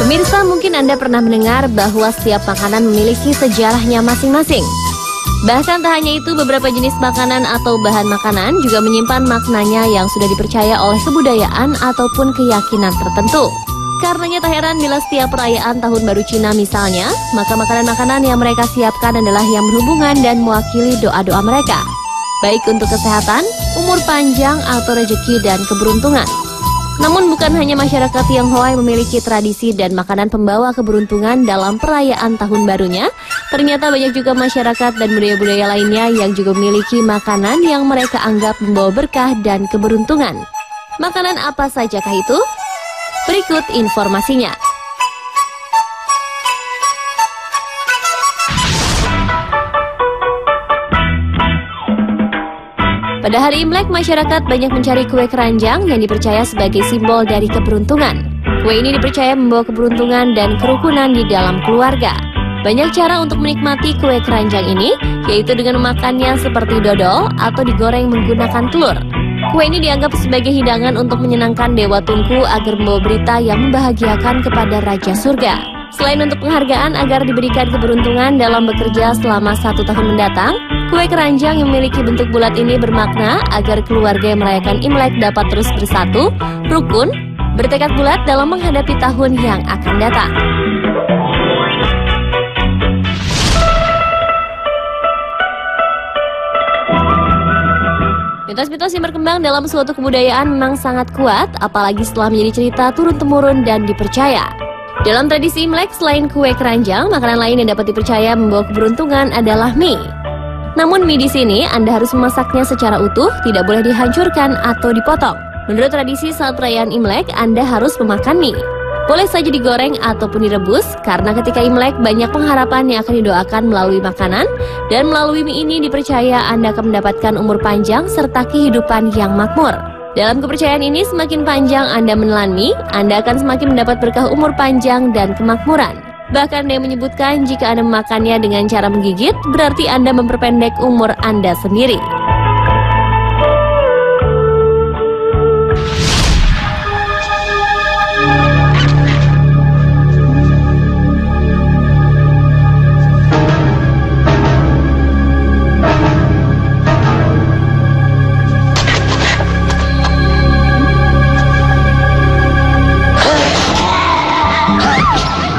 Pemirsa, mungkin Anda pernah mendengar bahwa setiap makanan memiliki sejarahnya masing-masing. Bahkan tak hanya itu, beberapa jenis makanan atau bahan makanan juga menyimpan maknanya yang sudah dipercaya oleh kebudayaan ataupun keyakinan tertentu. Karenanya tak heran bila setiap perayaan Tahun Baru Cina misalnya, maka makanan-makanan yang mereka siapkan adalah yang berhubungan dan mewakili doa-doa mereka, baik untuk kesehatan, umur panjang, atau rezeki dan keberuntungan. Namun bukan hanya masyarakat Tionghoa yang memiliki tradisi dan makanan pembawa keberuntungan dalam perayaan tahun barunya, ternyata banyak juga masyarakat dan budaya-budaya lainnya yang juga memiliki makanan yang mereka anggap membawa berkah dan keberuntungan. Makanan apa sajakah itu? Berikut informasinya. Pada hari Imlek, masyarakat banyak mencari kue keranjang yang dipercaya sebagai simbol dari keberuntungan. Kue ini dipercaya membawa keberuntungan dan kerukunan di dalam keluarga. Banyak cara untuk menikmati kue keranjang ini, yaitu dengan memakannya seperti dodol atau digoreng menggunakan telur. Kue ini dianggap sebagai hidangan untuk menyenangkan Dewa Tunku agar membawa berita yang membahagiakan kepada Raja Surga. Selain untuk penghargaan agar diberikan keberuntungan dalam bekerja selama 1 tahun mendatang, kue keranjang yang memiliki bentuk bulat ini bermakna agar keluarga yang merayakan Imlek dapat terus bersatu, rukun, bertekad bulat dalam menghadapi tahun yang akan datang. Mitos-mitos yang berkembang dalam suatu kebudayaan memang sangat kuat, apalagi setelah menjadi cerita turun-temurun dan dipercaya. Dalam tradisi Imlek, selain kue keranjang, makanan lain yang dapat dipercaya membawa keberuntungan adalah mie. Namun mie di sini Anda harus memasaknya secara utuh, tidak boleh dihancurkan atau dipotong. Menurut tradisi saat perayaan Imlek, Anda harus memakan mie. Boleh saja digoreng ataupun direbus, karena ketika Imlek banyak pengharapan yang akan didoakan melalui makanan, dan melalui mie ini dipercaya Anda akan mendapatkan umur panjang serta kehidupan yang makmur. Dalam kepercayaan ini, semakin panjang Anda menelan mie, Anda akan semakin mendapat berkah umur panjang dan kemakmuran. Bahkan ada yang menyebutkan jika Anda memakannya dengan cara menggigit, berarti Anda memperpendek umur Anda sendiri.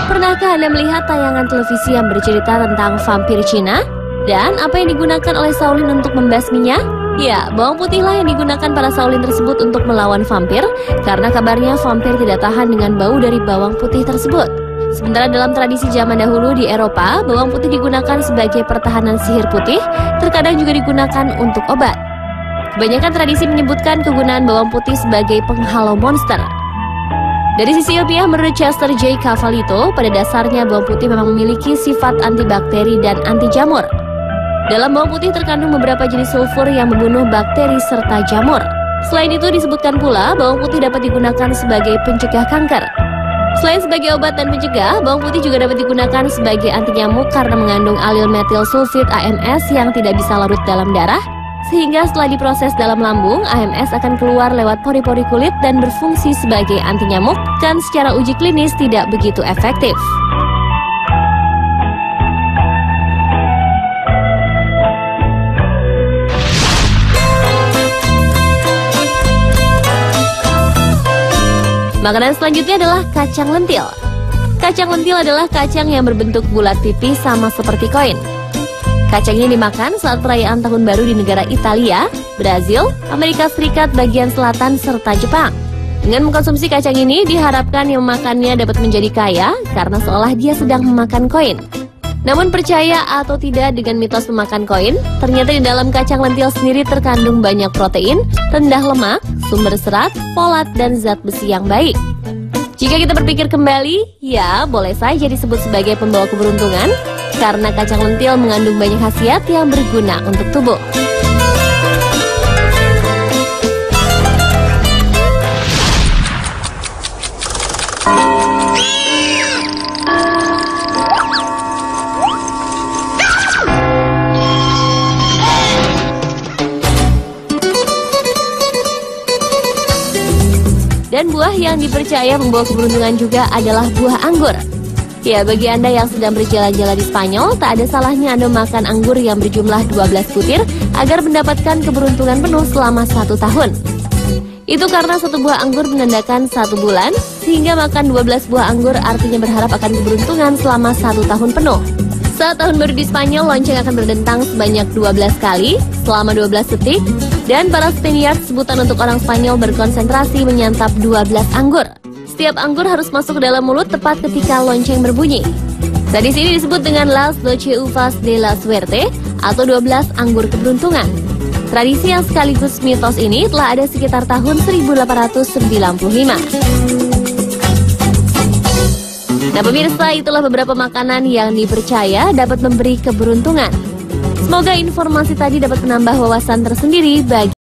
Pernahkah Anda melihat tayangan televisi yang bercerita tentang vampir Cina? Dan apa yang digunakan oleh Shaolin untuk membasminya? Ya, bawang putihlah yang digunakan para Shaolin tersebut untuk melawan vampir, karena kabarnya vampir tidak tahan dengan bau dari bawang putih tersebut. Sementara dalam tradisi zaman dahulu di Eropa, bawang putih digunakan sebagai pertahanan sihir putih, terkadang juga digunakan untuk obat. Kebanyakan tradisi menyebutkan kegunaan bawang putih sebagai penghalau monster. Dari sisi ilmiah, menurut Chester J. Cavalito, pada dasarnya bawang putih memang memiliki sifat antibakteri dan anti jamur. Dalam bawang putih terkandung beberapa jenis sulfur yang membunuh bakteri serta jamur. Selain itu, disebutkan pula bawang putih dapat digunakan sebagai pencegah kanker. Selain sebagai obat dan pencegah, bawang putih juga dapat digunakan sebagai anti nyamuk karena mengandung alil metil sulfit AMS yang tidak bisa larut dalam darah, sehingga setelah diproses dalam lambung, AMS akan keluar lewat pori-pori kulit dan berfungsi sebagai anti nyamuk, dan secara uji klinis tidak begitu efektif. Makanan selanjutnya adalah kacang lentil. Kacang lentil adalah kacang yang berbentuk bulat pipih sama seperti koin. Kacang ini dimakan saat perayaan Tahun Baru di negara Italia, Brazil, Amerika Serikat bagian selatan, serta Jepang. Dengan mengkonsumsi kacang ini, diharapkan yang memakannya dapat menjadi kaya karena seolah dia sedang memakan koin. Namun percaya atau tidak dengan mitos memakan koin, ternyata di dalam kacang lentil sendiri terkandung banyak protein, rendah lemak, sumber serat, folat, dan zat besi yang baik. Jika kita berpikir kembali, ya boleh saja disebut sebagai pembawa keberuntungan, karena kacang lentil mengandung banyak khasiat yang berguna untuk tubuh. Selain buah yang dipercaya membawa keberuntungan juga adalah buah anggur. Ya, bagi Anda yang sedang berjalan-jalan di Spanyol, tak ada salahnya Anda makan anggur yang berjumlah 12 butir agar mendapatkan keberuntungan penuh selama 1 tahun. Itu karena satu buah anggur menandakan 1 bulan, sehingga makan 12 buah anggur artinya berharap akan keberuntungan selama 1 tahun penuh. Saat tahun baru di Spanyol, lonceng akan berdentang sebanyak 12 kali selama 12 detik, dan para Spaniard, sebutan untuk orang Spanyol, berkonsentrasi menyantap 12 anggur. Setiap anggur harus masuk ke dalam mulut tepat ketika lonceng berbunyi. Tradisi ini disebut dengan Las 12 Uvas de la Suerte atau 12 anggur keberuntungan. Tradisi yang sekaligus mitos ini telah ada sekitar tahun 1895. Nah pemirsa, itulah beberapa makanan yang dipercaya dapat memberi keberuntungan. Semoga informasi tadi dapat menambah wawasan tersendiri bagi